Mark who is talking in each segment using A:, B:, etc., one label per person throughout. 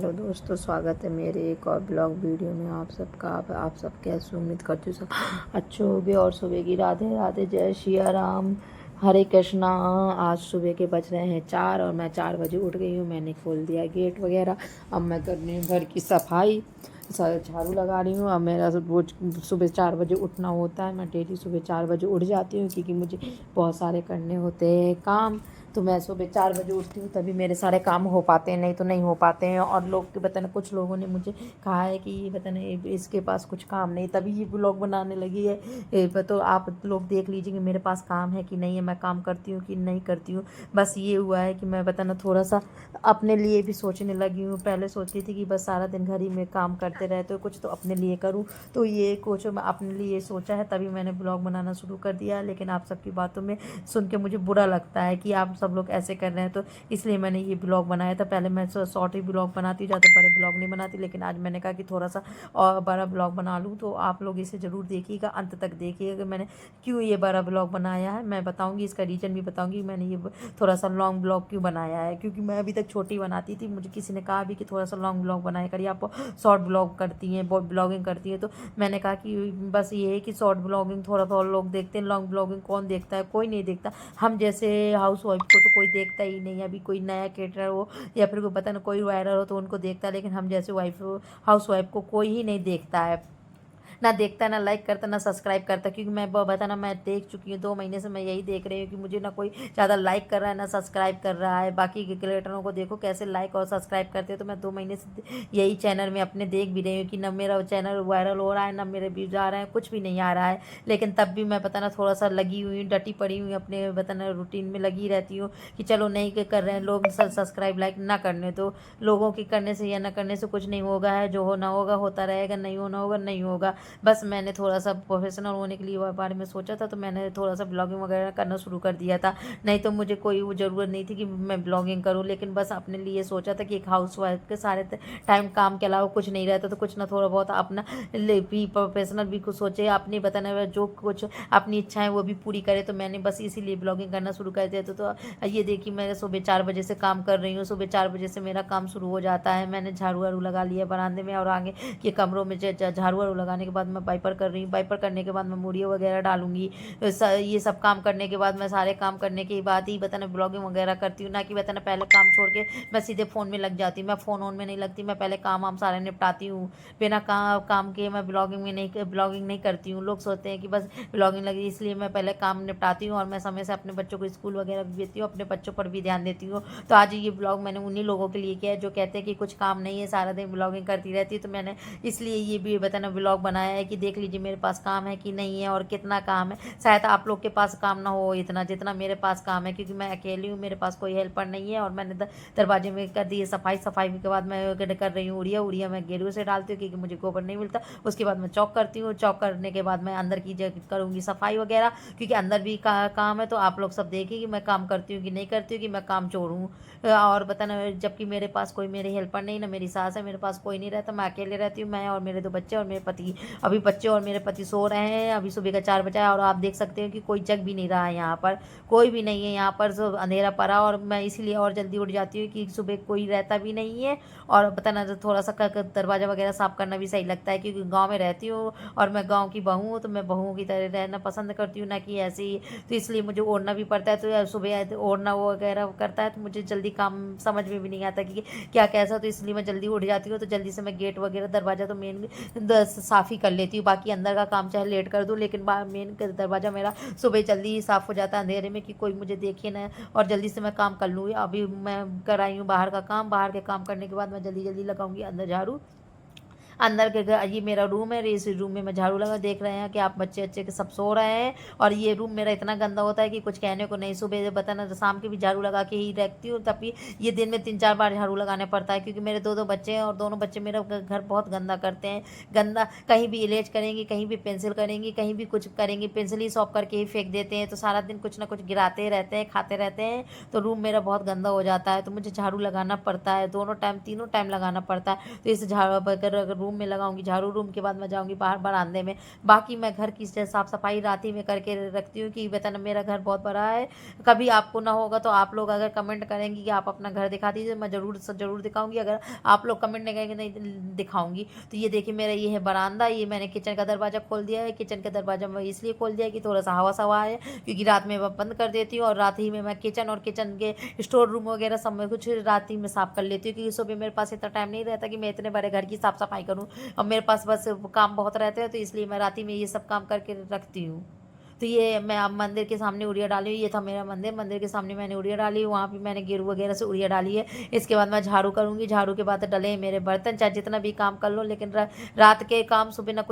A: Hello दोस्तों, स्वागत है मेरे एक और ब्लॉग वीडियो में आप सबका। आप सब कैसे, उम्मीद करती हूँ सब अच्छे होंगे। और सुबह की राधे राधे, जय सिया राम, हरे कृष्णा। आज सुबह के बज रहे हैं 4 और मैं 4 बजे उठ गई हूँ। मैंने खोल दिया गेट वगैरह। अब मैं कर रही हूँ घर की सफाई, झाड़ू लगा रही हूँ। अब मेरा रोज सुबह 4 बजे उठना होता है। मैं डेली सुबह 4 बजे उठ जाती हूँ क्योंकि मुझे बहुत सारे करने होते हैं काम। तो मैं सुबह 4 बजे उठती हूँ, तभी मेरे सारे काम हो पाते हैं, नहीं तो नहीं हो पाते हैं। और लोग बताना, कुछ लोगों ने मुझे कहा है कि ये बताना इसके पास कुछ काम नहीं, तभी ये ब्लॉग बनाने लगी है। तो आप लोग देख लीजिए कि मेरे पास काम है कि नहीं है, मैं काम करती हूँ कि नहीं करती हूँ। बस ये हुआ है कि मैं बताना थोड़ा सा अपने लिए भी सोचने लगी हूँ। पहले सोचती थी कि बस सारा दिन घर ही में काम करते रहते हो, कुछ तो अपने लिए करूँ। तो ये कुछ मैं अपने लिए सोचा है, तभी मैंने ब्लॉग बनाना शुरू कर दिया है। लेकिन आप सबकी बातों में सुन के मुझे बुरा लगता है कि आप सब लोग ऐसे कर रहे हैं, तो इसलिए मैंने ये ब्लॉग बनाया था। पहले मैं शॉर्ट ही ब्लॉग बनाती, ज़्यादा बड़े ब्लॉग नहीं बनाती, लेकिन आज मैंने कहा कि थोड़ा सा और बड़ा ब्लॉग बना लूँ। तो आप लोग इसे ज़रूर देखिएगा, अंत तक देखिएगा कि मैंने क्यों ये बड़ा ब्लॉग बनाया है। मैं बताऊँगी, इसका रीज़न भी बताऊँगी मैंने ये थोड़ा सा लॉन्ग ब्लॉग क्यों बनाया है। क्योंकि मैं अभी तक छोटी बनाती थी, मुझे किसी ने कहा भी कि थोड़ा सा लॉन्ग ब्लॉग बनाया करिए, आप शॉर्ट ब्लॉग करती हैं, ब्लॉगिंग करती हैं। तो मैंने कहा कि बस ये है कि शॉर्ट ब्लॉगिंग थोड़ा बहुत लोग देखते हैं, लॉन्ग ब्लॉगिंग कौन देखता है, कोई नहीं देखता। हम जैसे हाउस वाइफ को तो कोई देखता ही नहीं है। अभी कोई नया क्रिएटर हो या फिर कोई पता ना कोई वायरल हो तो उनको देखता है, लेकिन हम जैसे हाउस वाइफ को कोई ही नहीं देखता है, ना देखता, ना लाइक करता, ना सब्सक्राइब करता। क्योंकि मैं बताना, मैं देख चुकी हूँ 2 महीने से, मैं यही देख रही हूँ कि मुझे ना कोई ज़्यादा लाइक कर रहा है ना सब्सक्राइब कर रहा है। बाकी के क्रिएटरों को देखो कैसे लाइक और सब्सक्राइब करते हैं। तो मैं 2 महीने से यही चैनल में अपने देख भी रही हूँ कि ना मेरा चैनल वायरल हो रहा है, ना मेरे व्यूज आ रहे हैं, कुछ भी नहीं आ रहा है। लेकिन तब भी मैं बताना थोड़ा सा लगी हुई, डटी पड़ी हुई, अपने बताना रूटीन में लगी रहती हूँ कि चलो नहीं कर रहे हैं लोग सब्सक्राइब लाइक ना करने, तो लोगों के करने से या ना करने से कुछ नहीं होगा है। जो होना होगा होता रहेगा, नहीं होना होगा नहीं होगा। बस मैंने थोड़ा सा प्रोफेशनल होने के लिए बारे में सोचा था, तो मैंने थोड़ा सा ब्लॉगिंग वगैरह करना शुरू कर दिया था। नहीं तो मुझे कोई वो ज़रूरत नहीं थी कि मैं ब्लॉगिंग करूँ, लेकिन बस अपने लिए सोचा था कि एक हाउस वाइफ के सारे टाइम काम के अलावा कुछ नहीं रहता, तो कुछ ना थोड़ा बहुत अपना भी प्रोफेशनल भी कुछ सोचे, अपनी बताना जो कुछ अपनी इच्छाएं वो भी पूरी करे। तो मैंने बस इसीलिए ब्लॉगिंग करना शुरू कर दिया। तो ये देखिए, मैं सुबह 4 बजे से काम कर रही हूँ। सुबह 4 बजे से मेरा काम शुरू हो जाता है। मैंने झाड़ू वाड़ू लगा लिया बरामदे में और आगे के कमरों में। झाड़ू वाड़ू लगाने के बाद मैं वाइपर कर रही हूँ। वाइपर करने के बाद मैं मूढ़ियाँ वगैरह डालूंगी। ये सब काम करने के बाद मैं सारे काम करने के बाद ही बताना ब्लॉगिंग वगैरह करती हूँ। ना कि बताना पहले काम छोड़ के मैं सीधे फ़ोन में लग जाती हूँ। मैं फ़ोन ऑन में नहीं लगती, मैं पहले काम वाम सारे निपटाती हूँ। बिना काम के मैं ब्लॉगिंग नहीं करती हूँ। लोग सोचते हैं कि बस ब्लॉगिंग लगी, इसलिए मैं पहले काम निपटाती हूँ और मैं समय से अपने बच्चों को स्कूल वगैरह भी भेजती हूँ, अपने बच्चों पर भी ध्यान देती हूँ। तो आज ये ब्लॉग मैंने उन्हीं लोगों के लिए किया है जो कहते हैं कि कुछ काम नहीं है, सारा दिन ब्लॉगिंग करती रहती है। तो मैंने इसलिए ये भी बताना ब्लॉग बनाया है कि देख लीजिए मेरे पास काम है कि नहीं है और कितना काम है। शायद आप लोग के पास काम ना हो इतना जितना मेरे पास काम है, क्योंकि मैं अकेली हूँ, मेरे पास कोई हेल्पर नहीं है। और मैंने दरवाजे में कर दिए सफाई के बाद मैं कर रही हूँ उड़िया मैं गेरू से डालती हूँ क्योंकि मुझे गोबर नहीं मिलता। उसके बाद मैं चौक करती हूँ, चौक करने के बाद मैं अंदर की करूँगी सफाई वगैरह, क्योंकि अंदर भी काम है। तो आप लोग सब देखिए कि मैं काम करती हूँ कि नहीं करती हूँ, कि मैं काम चोर हूँ। और बताना, जबकि मेरे पास कोई मेरे हेल्पर नहीं, ना मेरी सास है, मेरे पास कोई नहीं रहता, मैं अकेले रहती हूँ। मैं और मेरे 2 बच्चे और मेरे पति। अभी बच्चे और मेरे पति सो रहे हैं, अभी सुबह का 4 बजा है और आप देख सकते हो कि कोई जग भी नहीं रहा है यहाँ पर, कोई भी नहीं है यहाँ पर। सब अंधेरा पड़ा और मैं इसीलिए और जल्दी उठ जाती हूँ कि सुबह कोई रहता भी नहीं है। और पता ना थोड़ा सा दरवाज़ा वगैरह साफ़ करना भी सही लगता है, क्योंकि गाँव में रहती हूँ और मैं गाँव की बहू हूँ, तो मैं बहुओं की तरह रहना पसंद करती हूँ, ना कि ऐसे ही। तो इसलिए मुझे ओढ़ना भी पड़ता है। तो सुबह ओढ़ना वगैरह करता है तो मुझे जल्दी काम समझ में भी नहीं आता कि क्या कैसा। तो इसलिए मैं जल्दी उठ जाती हूँ। तो जल्दी से मैं गेट वगैरह दरवाज़ा तो मेन साफ़ ही कर लेती हूँ। बाकी अंदर का काम चाहे लेट कर दूँ, लेकिन मेन दरवाज़ा मेरा सुबह जल्दी ही साफ़ हो जाता है अंधेरे में, कि कोई मुझे देखे ना, और जल्दी से मैं काम कर लूँ। अभी मैं कर आई हूँ बाहर का काम, बाहर के काम करने के बाद मैं जल्दी जल्दी लगाऊंगी अंदर झाड़ू। अंदर के ये मेरा रूम है, इस रूम में मैं झाड़ू लगा। देख रहे हैं कि आप बच्चे अच्छे के सब सो रहे हैं और ये रूम मेरा इतना गंदा होता है कि कुछ कहने को नहीं। सुबह बताना तो शाम के भी झाड़ू लगा के ही रखती हूँ, तब भी ये दिन में 3-4 बार झाड़ू लगाने पड़ता है, क्योंकि मेरे 2 बच्चे हैं और दोनों बच्चे मेरा घर बहुत गंदा करते हैं। गंदा कहीं भी इरेज करेंगे, कहीं भी पेंसिल करेंगी, कहीं भी कुछ करेंगी, पेंसिल ही शॉर्प करके ही फेंक देते हैं। तो सारा दिन कुछ ना कुछ गिराते रहते हैं, खाते रहते हैं। तो रूम मेरा बहुत गंदा हो जाता है, तो मुझे झाड़ू लगाना पड़ता है, दोनों टाइम तीनों टाइम लगाना पड़ता है। तो इस झाड़ू अगर रूम रूम में लगाऊंगी झाड़ू, रूम के बाद मैं जाऊंगी बाहर बरामदे में। बाकी मैं घर की साफ सफाई रात ही में करके रखती हूँ कि बताना मेरा घर बहुत बड़ा है। कभी आपको ना होगा तो आप लोग अगर कमेंट करेंगे कि आप अपना घर दिखा दीजिए, मैं ज़रूर दिखाऊंगी। अगर आप लोग कमेंट नहीं करेंगे नहीं दिखाऊंगी। तो ये देखिए मेरा ये है बरामदा, ये मैंने किचन का दरवाज़ा खोल दिया है। किचन का दरवाज़ा मैं इसलिए खोल दिया है कि थोड़ा सा हवा सवा है, क्योंकि रात में मैं बंद कर देती हूँ और रात ही में मैं किचन और किचन के स्टोर रूम वगैरह सब में कुछ रात ही में साफ कर लेती हूँ, क्योंकि सुबह मेरे पास इतना टाइम नहीं रहता कि मैं इतने बड़े घर की साफ सफाई करूँ। और मेरे पास बस काम बहुत रहते हैं, तो इसलिए मैं रात ही में ये सब काम करके रखती हूँ। तो ये मैं अब मंदिर के सामने उड़िया डाली हुई, ये था मेरा मंदिर। मंदिर के सामने मैंने उड़िया डाली, वहाँ पे मैंने गेरू वगैरह से उड़िया डाली है। इसके बाद मैं झाड़ू करूँगी, झाड़ू के बाद डले मेरे बर्तन, चाहे जितना भी काम कर लो, लेकिन रात के काम सुबह ना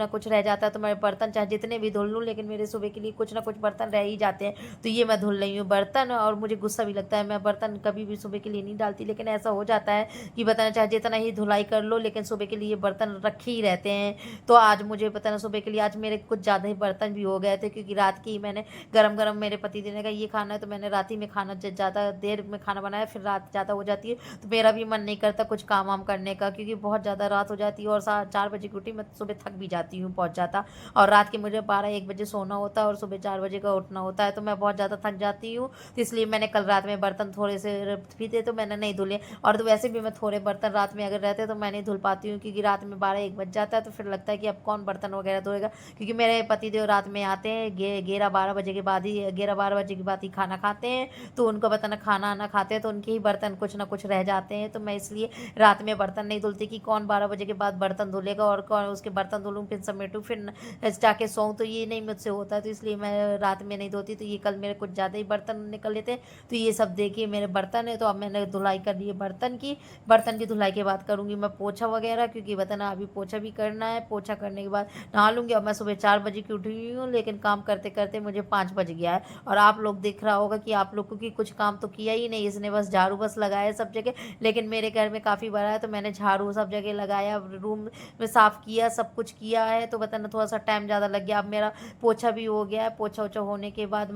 A: कुछ रह जाता है। तो मेरे बर्तन चाहे जितने भी धुल लूँ, लेकिन मेरे सुबह के लिए कुछ ना कुछ बर्तन रह ही जाते हैं। तो ये मैं धुल रही हूँ बर्तन, और मुझे गुस्सा भी लगता है, मैं बर्तन कभी भी सुबह के लिए नहीं डालती, लेकिन ऐसा हो जाता है कि बताना चाहे जितना ही धुलाई कर लो, लेकिन सुबह के लिए बर्तन रखे ही रहते हैं। तो आज मुझे पता ना सुबह के लिए आज मेरे कुछ ज़्यादा ही बर्तन भी हो गए थे, क्योंकि रात की मैंने गरम गरम मेरे पति देने का ये खाना है, तो मैंने रात ही में खाना ज़्यादा देर में खाना बनाया, फिर रात ज़्यादा हो जाती है तो मेरा भी मन नहीं करता कुछ काम वाम करने का, क्योंकि बहुत ज़्यादा रात हो जाती है। और 4 बजे की उठी, मैं सुबह थक भी जाती हूँ बहुत ज़्यादा, और रात के मुझे 12-1 बजे सोना होता है और सुबह 4 बजे का उठना होता है, तो मैं बहुत ज़्यादा थक जाती हूँ। तो इसलिए मैंने कल रात में बर्तन थोड़े से भी थे तो मैंने नहीं धुले। और तो वैसे भी मैं थोड़े बर्तन रात में अगर रहते तो मैं नहीं धुल पाती हूँ, क्योंकि रात में 12-1 बज जाता है, तो फिर लगता है कि अब कौन बर्तन वगैरह धोएगा, क्योंकि मेरे पतिदेव रात में आते हैं 11-12 बजे के बाद ही खाना खाते हैं। तो उनको बताना खाना आना खाते हैं तो उनके ही बर्तन कुछ ना कुछ रह जाते हैं, तो मैं इसलिए रात में बर्तन नहीं धुलती कि कौन 12 बजे के बाद बर्तन धुलेगा और कौन उसके बर्तन धुलूँ फिर समेटूँ फिर जाके सोऊँ, तो ये नहीं मुझसे होता। तो इसलिए मैं रात में नहीं धोती। तो ये कल मेरे कुछ ज़्यादा ही बर्तन निकल लेते हैं। तो ये सब देखिए मेरे बर्तन है। तो अब मैंने धुलाई कर ली है बर्तन की धुलाई के बाद करूँगी मैं पोछा वगैरह, क्योंकि बताना अभी पोछा भी करना है। पोछा करने के बाद नहा लूँगी। अब मैं सुबह 4 बजे की उठी हुई हूँ, लेकिन काम करते करते मुझे 5 बज गया है। और आप लोग देख रहा होगा कि आप लोग को कि कुछ काम तो किया ही नहीं, इसने बस झाड़ू बस लगाया सब जगह। लेकिन मेरे घर में काफ़ी बड़ा है, तो मैंने झाड़ू सब जगह लगाया, रूम में साफ़ किया, सब कुछ किया है। तो बताना थोड़ा सा टाइम ज़्यादा लग गया। अब मेरा पोछा भी हो गया है। पोछा ओछा होने के बाद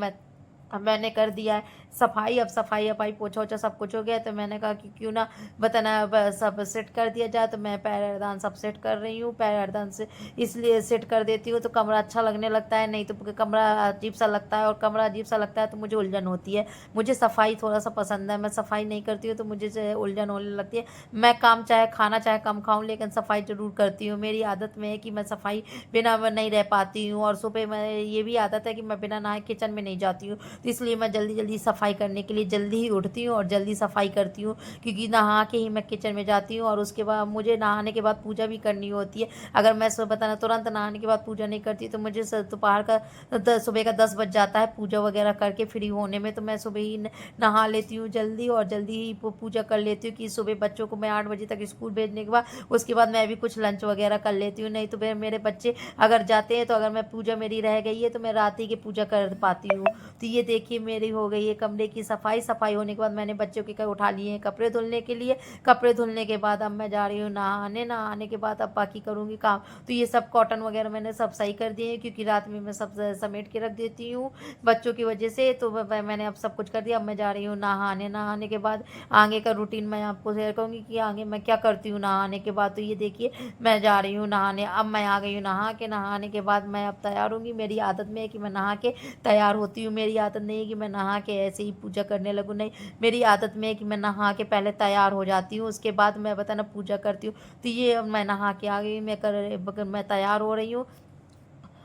A: मैंने कर दिया है सफाई। अब सफाई अपाई पोछा ओछा सब कुछ हो गया, तो मैंने कहा कि क्यों ना बताना सब सेट कर दिया जाए। तो मैं पैरदान सब सेट कर रही हूँ। पैरदान से इसलिए सेट कर देती हूँ तो कमरा अच्छा लगने लगता है, नहीं तो कमरा अजीब सा लगता है, और कमरा अजीब सा लगता है तो मुझे उलझन होती है। मुझे सफाई थोड़ा सा पसंद है, मैं सफाई नहीं करती हूँ तो मुझे उलझन होने लगती है। मैं काम चाहे खाना चाहे कम खाऊँ, लेकिन सफाई ज़रूर करती हूँ। मेरी आदत में है कि मैं सफाई बिना नहीं रह पाती हूँ। और सुबह मैं ये भी आदत है कि मैं बिना नहाए किचन में नहीं जाती हूँ। तो इसलिए मैं जल्दी जल्दी सफाई करने के लिए जल्दी ही उठती हूँ और जल्दी सफाई करती हूँ, क्योंकि नहा के ही मैं किचन में जाती हूँ। और उसके बाद मुझे नहाने के बाद पूजा भी करनी होती है। अगर मैं सुबह बताना तुरंत नहाने के बाद पूजा नहीं करती तो मुझे दोपहर का सुबह का 10 बज जाता है पूजा वगैरह करके फ्री होने में। तो मैं सुबह ही नहा लेती हूँ जल्दी, और जल्दी ही पूजा कर लेती हूँ कि सुबह बच्चों को मैं 8 बजे तक स्कूल भेजने के बाद उसके बाद मैं भी कुछ लंच वगैरह कर लेती हूँ। नहीं तो फिर मेरे बच्चे अगर जाते हैं तो अगर मैं पूजा मेरी रह गई है तो मैं रात ही की पूजा कर पाती हूँ। तो ये देखिए मेरी हो गई है कमरे की सफाई। सफाई होने के बाद मैंने बच्चों के उठा लिए हैं कपड़े धुलने के लिए। कपड़े धुलने के बाद अब मैं जा रही हूँ नहाने के बाद अब बाकी करूँगी काम। तो ये सब कॉटन वगैरह मैंने सब सही कर दिए हैं, क्योंकि रात में मैं सब समेट के रख देती हूँ बच्चों की वजह से। तो मैंने अब सब कुछ कर दिया। अब मैं जा रही हूँ नहाने के बाद आगे का रूटीन मैं आपको शेयर करूँगी कि आगे मैं क्या करती हूँ नहाने के बाद। तो ये देखिए मैं जा रही हूँ नहाने। अब मैं आ गई हूँ नहाने के बाद मैं अब तैयार होंगी। मेरी आदत में है कि मैं नहा के तैयार होती हूँ। मेरी आदत नहीं है कि मैं नहा के ऐसे ही पूजा करने लगूँ, नहीं, मेरी आदत में है कि मैं नहा के पहले तैयार हो जाती हूँ, उसके बाद मैं बताना पूजा करती हूँ। तो ये मैं नहा के आ गई, मैं तैयार हो रही हूँ।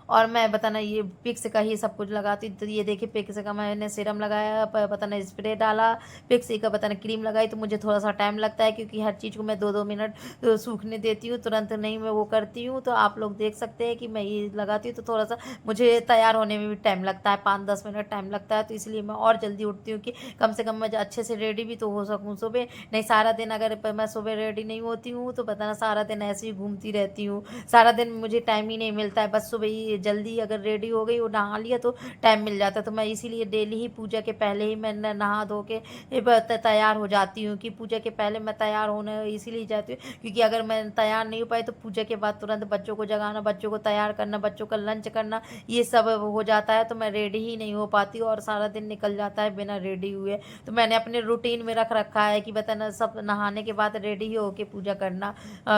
A: और मैं बताना ये पिक्स का ही सब कुछ लगाती। तो ये देखिए पिक्स का मैंने सीरम लगाया, बताना स्प्रे डाला, पिक्स का बताना क्रीम लगाई। तो मुझे थोड़ा सा टाइम लगता है, क्योंकि हर चीज़ को मैं 2-2 मिनट सूखने देती हूँ, तुरंत नहीं मैं वो करती हूँ। तो आप लोग देख सकते हैं कि मैं ये लगाती हूँ तो थोड़ा सा मुझे तैयार होने में भी टाइम लगता है, 5-10 मिनट टाइम लगता है। तो इसलिए मैं और जल्दी उठती हूँ कि कम से कम मैं अच्छे से रेडी भी तो हो सकूँ सुबह। नहीं सारा दिन अगर मैं सुबह रेडी नहीं होती हूँ तो बताना सारा दिन ऐसे ही घूमती रहती हूँ, सारा दिन मुझे टाइम ही नहीं मिलता है। बस सुबह ही जल्दी अगर रेडी हो गई और नहा लिया तो टाइम मिल जाता है। तो मैं इसीलिए डेली ही पूजा के पहले ही मैं नहा धो के तैयार हो जाती हूँ कि पूजा के पहले मैं तैयार होने इसीलिए जाती हूँ, क्योंकि अगर मैं तैयार नहीं हो पाई तो पूजा के बाद तुरंत बच्चों को जगाना, बच्चों को तैयार करना, बच्चों का लंच करना, ये सब हो जाता है। तो मैं रेडी ही नहीं हो पाती और सारा दिन निकल जाता है बिना रेडी हुए। तो मैंने अपने रूटीन में रख रखा है कि बताना सब नहाने के बाद रेडी ही होके पूजा करना।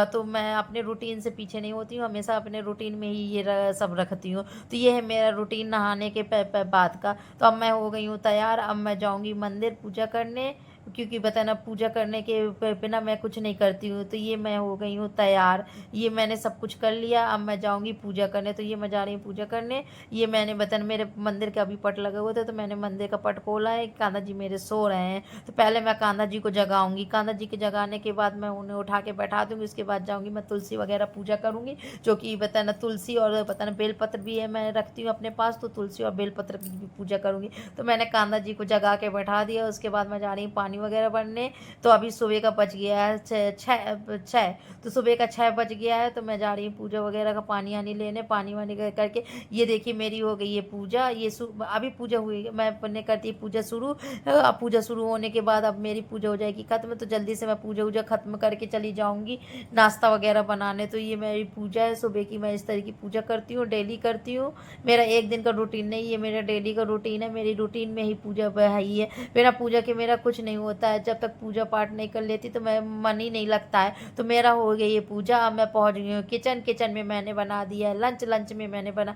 A: तो मैं अपने रूटीन से पीछे नहीं होती हूँ, हमेशा अपने रूटीन में ही ये सब रखती हूँ। तो ये है मेरा रूटीन नहाने के बाद का। तो अब मैं हो गई हूँ तैयार, अब मैं जाऊँगी मंदिर पूजा करने, क्योंकि बताना पूजा करने के बिना मैं कुछ नहीं करती हूँ। तो ये मैं हो गई हूँ तैयार, ये मैंने सब कुछ कर लिया, अब मैं जाऊँगी पूजा करने। तो ये मैं जा रही हूँ पूजा करने। ये मैंने बताना मेरे मंदिर का अभी पट लगा हुआ था, तो मैंने मंदिर का पट खोला है। कान्हा जी मेरे सो रहे हैं, तो पहले मैं कान्हा जी को जगाऊंगी। कान्हा जी के जगाने के बाद मैं उन्हें उठा के बैठा दूंगी। उसके बाद जाऊँगी मैं तुलसी वगैरह पूजा करूँगी, जो कि बताना तुलसी और बताना बेलपत्र भी है, मैं रखती हूँ अपने पास, तो तुलसी और बेलपत्र की भी पूजा करूँगी। तो मैंने कान्हा जी को जगा के बैठा दिया। उसके बाद मैं जा रही हूँ पानी वगैरह भरने। तो अभी सुबह का बज गया है छः, तो सुबह का 6 बज गया है। तो मैं जा रही हूँ पूजा वगैरह का पानी आनी लेने, पानी वानी करके ये देखिए मेरी हो गई है पूजा। ये अभी पूजा हुई, मैं करती पूजा शुरू। पूजा शुरू होने के बाद अब मेरी पूजा हो जाएगी खत्म, तो जल्दी से मैं पूजा वूजा खत्म करके चली जाऊँगी नाश्ता वगैरह बनाने। तो ये मेरी पूजा है सुबह की, मैं इस तरह की पूजा करती हूँ, डेली करती हूँ। मेरा एक दिन का रूटीन नहीं है, मेरा डेली का रूटीन है। मेरी रूटीन में ही पूजा है ही है। बिना पूजा के मेरा कुछ नहीं होता है। जब तक पूजा पाठ नहीं कर लेती तो मैं मन ही नहीं लगता है। तो मेरा हो गई ये पूजा। अब मैं पहुंच गई हूँ किचन। किचन में मैंने बना दिया है लंच। लंच में मैंने बना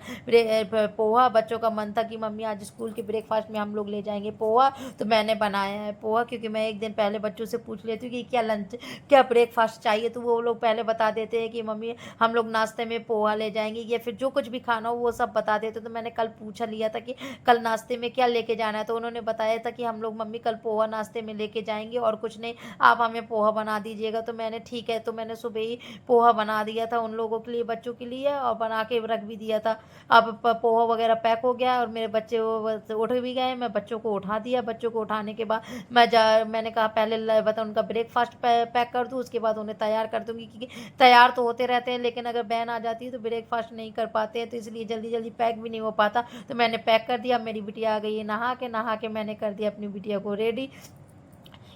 A: पोहा। बच्चों का मन था कि मम्मी आज स्कूल के ब्रेकफास्ट में हम लोग ले जाएंगे पोहा, तो मैंने बनाया है पोहा। क्योंकि मैं एक दिन पहले बच्चों से पूछ लेती हूँ कि क्या लंच क्या ब्रेकफास्ट चाहिए, तो वो लोग पहले बता देते हैं कि मम्मी हम लोग नाश्ते में पोहा ले जाएंगे, या फिर जो कुछ भी खाना हो वो सब बता देते। तो मैंने कल पूछा लिया था कि कल नाश्ते में क्या लेके जाना है, तो उन्होंने बताया था कि हम लोग मम्मी कल पोहा नाश्ते में लेके जाएंगे और कुछ नहीं, आप हमें पोहा बना दीजिएगा। तो मैंने ठीक है, तो मैंने सुबह ही पोहा बना दिया था उन लोगों के लिए, बच्चों के लिए, और बना के रख भी दिया था। अब पोहा वगैरह पैक हो गया और मेरे बच्चे उठ भी गए। मैं बच्चों को उठा दिया। बच्चों को उठाने के बाद मैंने कहा पहले बता उनका ब्रेकफास्ट पैक कर दूँ, उसके बाद उन्हें तैयार कर दूँगी, क्योंकि तैयार तो होते रहते हैं लेकिन अगर बहन आ जाती है तो ब्रेकफास्ट नहीं कर पाते हैं, तो इसलिए जल्दी जल्दी पैक भी नहीं हो पाता। तो मैंने पैक कर दिया। मेरी बिटिया आ गई है नहा के मैंने कर दिया अपनी बिटिया को रेडी।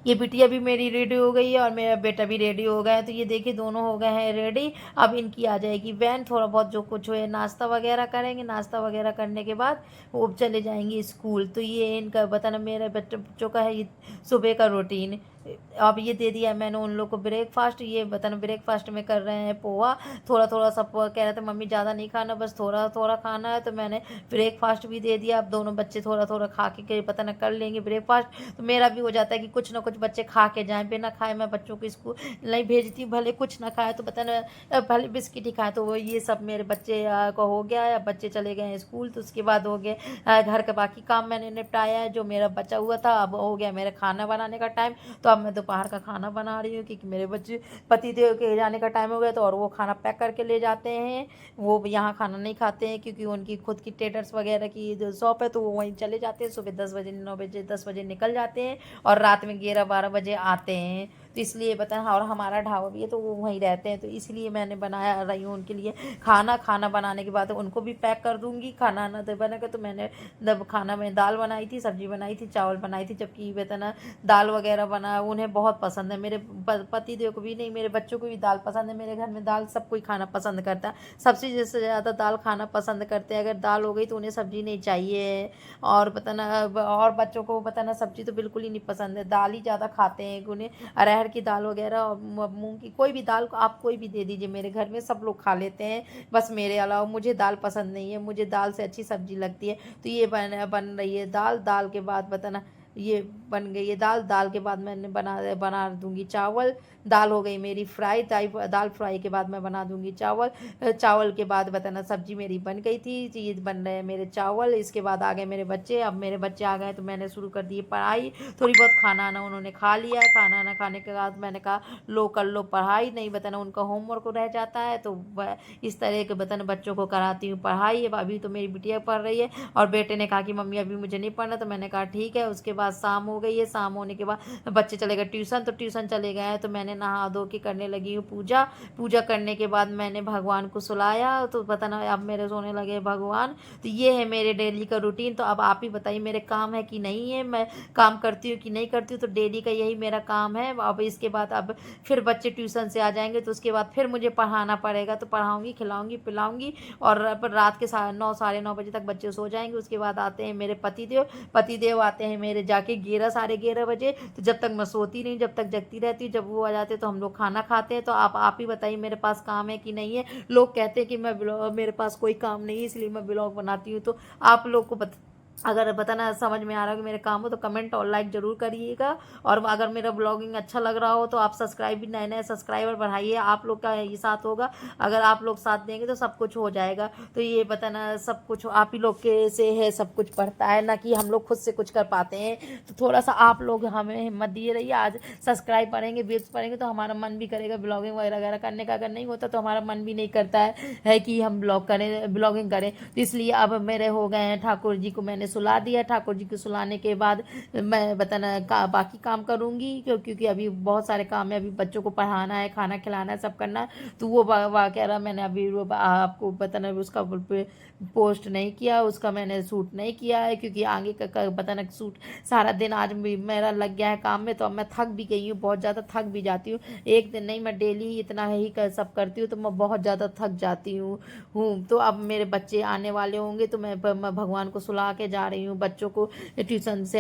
A: ये बिटिया भी मेरी रेडी हो गई है और मेरा बेटा भी रेडी हो गया है। तो ये देखिए दोनों हो गए हैं रेडी। अब इनकी आ जाएगी वैन, थोड़ा बहुत जो कुछ है नाश्ता वगैरह करेंगे। नाश्ता वगैरह करने के बाद वो चले जाएंगे स्कूल। तो ये इनका बताना मेरे बच्चों का है ये सुबह का रूटीन। अब ये दे दिया मैंने उन लोग को ब्रेकफास्ट। ये बताना ब्रेकफास्ट में कर रहे हैं पोहा। थोड़ा थोड़ा सब कह रहे थे मम्मी ज़्यादा नहीं खाना, बस थोड़ा थोड़ा खाना है, तो मैंने ब्रेकफास्ट भी दे दिया। अब दोनों बच्चे थोड़ा थोड़ा खा के पता ना कर लेंगे ब्रेकफास्ट। तो मेरा भी हो जाता है कि कुछ ना कुछ बच्चे खा के जाएं। बिना खाए मैं बच्चों को स्कूल नहीं भेजती, भले कुछ ना खाए तो पता ना भले बिस्किट ही खाए। तो वो ये सब मेरे बच्चे को हो गया है। अब बच्चे चले गए हैं स्कूल, तो उसके बाद हो गए घर का बाकी काम मैंने निपटाया है जो मेरा बचा हुआ था। अब हो गया मेरा खाना बनाने का टाइम। तो अब मैं दोपहर का खाना बना रही हूँ, क्योंकि मेरे बच्चे पति देव के जाने का टाइम हो गया, तो और वो खाना पैक करके ले जाते हैं। वो यहाँ खाना नहीं खाते हैं, क्योंकि उनकी खुद की टेटर्स वगैरह की जो शॉप है, तो वो वहीं चले जाते हैं। सुबह 10 बजे 9 बजे 10 बजे निकल जाते हैं और रात में 11-12 बजे आते हैं। तो इसलिए बताएं, और हमारा ढाबा भी है तो वो वहीं रहते हैं। तो इसलिए मैंने बनाया रही हूँ उनके लिए खाना बनाने के बाद उनको भी पैक कर दूँगी। खाना ना तो बना के, तो मैंने जब खाना में दाल बनाई थी, सब्जी बनाई थी, चावल बनाई थी, जबकि बताना दाल वगैरह बना उन्हें बहुत पसंद है। मेरे पति देव को भी नहीं, मेरे बच्चों को भी दाल पसंद है। मेरे घर में दाल सब कोई खाना पसंद करता है, सबसे ज़्यादा दाल खाना पसंद करते हैं। अगर दाल हो गई तो उन्हें सब्जी नहीं चाहिए। और बताना और बच्चों को बताना सब्जी तो बिल्कुल ही नहीं पसंद है, दाल ही ज़्यादा खाते हैं। उन्हें अरहर की दाल वगैरह और मूंग की कोई भी दाल आप कोई भी दे दीजिए, मेरे घर में सब लोग खा लेते हैं, बस मेरे अलावा। मुझे दाल पसंद नहीं है, मुझे दाल से अच्छी सब्जी लगती है। तो ये बन रही है दाल। दाल के बाद बताना ये बन गई है दाल। दाल के बाद मैंने बना दूंगी चावल। दाल हो गई मेरी फ्राई। दाल फ्राई के बाद मैं बना दूंगी चावल। चावल के बाद बताना सब्जी मेरी बन गई थी। ये बन रहे हैं मेरे चावल। इसके बाद आ गए मेरे बच्चे। अब मेरे बच्चे आ गए तो मैंने शुरू कर दी पढ़ाई। थोड़ी बहुत खाना आना उन्होंने खा लिया है। खाना आना खाने के बाद मैंने कहा लो कर लो पढ़ाई, नहीं बताना उनका होमवर्क रह जाता है, तो इस तरह के बताना बच्चों को कराती हूँ पढ़ाई। अब अभी तो मेरी बिटिया पढ़ रही है और बेटे ने कहा कि मम्मी अभी मुझे नहीं पढ़ना, तो मैंने कहा ठीक है। उसके बाद शाम हो गई है। शाम होने के बाद बच्चे चले गए ट्यूशन, तो ट्यूशन चले गए हैं। तो मैंने मैंने नहा धो के करने लगी हूँ पूजा। पूजा करने के बाद मैंने भगवान को सुलाया, तो पता ना अब मेरे सोने लगे भगवान। तो ये है मेरे डेली का रूटीन। तो अब आप ही बताइए मेरे काम है कि नहीं है, मैं काम करती हूँ कि नहीं करती हूँ। तो डेली का यही मेरा काम है। अब इसके बाद अब फिर बच्चे ट्यूशन से आ जाएंगे, तो उसके बाद फिर मुझे पढ़ाना पड़ेगा। तो पढ़ाऊँगी, खिलाऊँगी, पिलाऊँगी, और रात के 9, साढ़े 9 बजे तक बच्चे सो जाएंगे। उसके बाद आते हैं मेरे पतिदेव आते हैं मेरे जाके 11, साढ़े 11 बजे। तो जब तक मैं सोती नहीं, जब तक जगती रहती हूँ, जब वो आ जाते हैं तो हम लोग खाना खाते हैं। तो आप ही बताइए मेरे पास काम है कि नहीं है। लोग कहते हैं कि मेरे पास कोई काम नहीं है इसलिए मैं ब्लॉग बनाती हूँ। तो आप लोग को अगर बताना समझ में आ रहा हो कि मेरे काम हो तो कमेंट और लाइक जरूर करिएगा। और अगर मेरा ब्लॉगिंग अच्छा लग रहा हो तो आप सब्सक्राइब भी, नए नए सब्सक्राइबर बढ़ाइए। आप लोग का ये साथ होगा, अगर आप लोग साथ देंगे तो सब कुछ हो जाएगा। तो ये बताना सब कुछ आप ही लोग के से है, सब कुछ बढ़ता है ना कि हम लोग खुद से कुछ कर पाते हैं। तो थोड़ा सा आप लोग हमें हिम्मत दिए रहिए। आज सब्सक्राइब करेंगे, व्यूज पढ़ेंगे तो हमारा मन भी करेगा ब्लॉगिंग वगैरह करने का। अगर नहीं होता तो हमारा मन भी नहीं करता है कि हम ब्लॉगिंग करें। तो इसलिए अब मेरे हो गए हैं, ठाकुर जी को मैंने सुला दिया। ठाकुर जी को सुलाने के बाद मैं बताना बाकी काम करूंगी, क्योंकि अभी बहुत सारे काम है। अभी बच्चों को पढ़ाना है, खाना खिलाना है, सब करना है। तो वो कह रहा मैंने अभी आपको बताना उसका पोस्ट नहीं किया, उसका मैंने शूट नहीं किया है, क्योंकि आगे का बताना शूट सारा दिन आज भी मेरा लग गया है काम में। तो अब मैं थक भी गई हूँ, बहुत ज़्यादा थक भी जाती हूँ। एक दिन नहीं, मैं डेली इतना ही सब करती हूँ, तो मैं बहुत ज़्यादा थक जाती हूँ। तो अब मेरे बच्चे आने वाले होंगे, तो मैं भगवान को सुला के जा रही हूँ। बच्चों को ट्यूशन से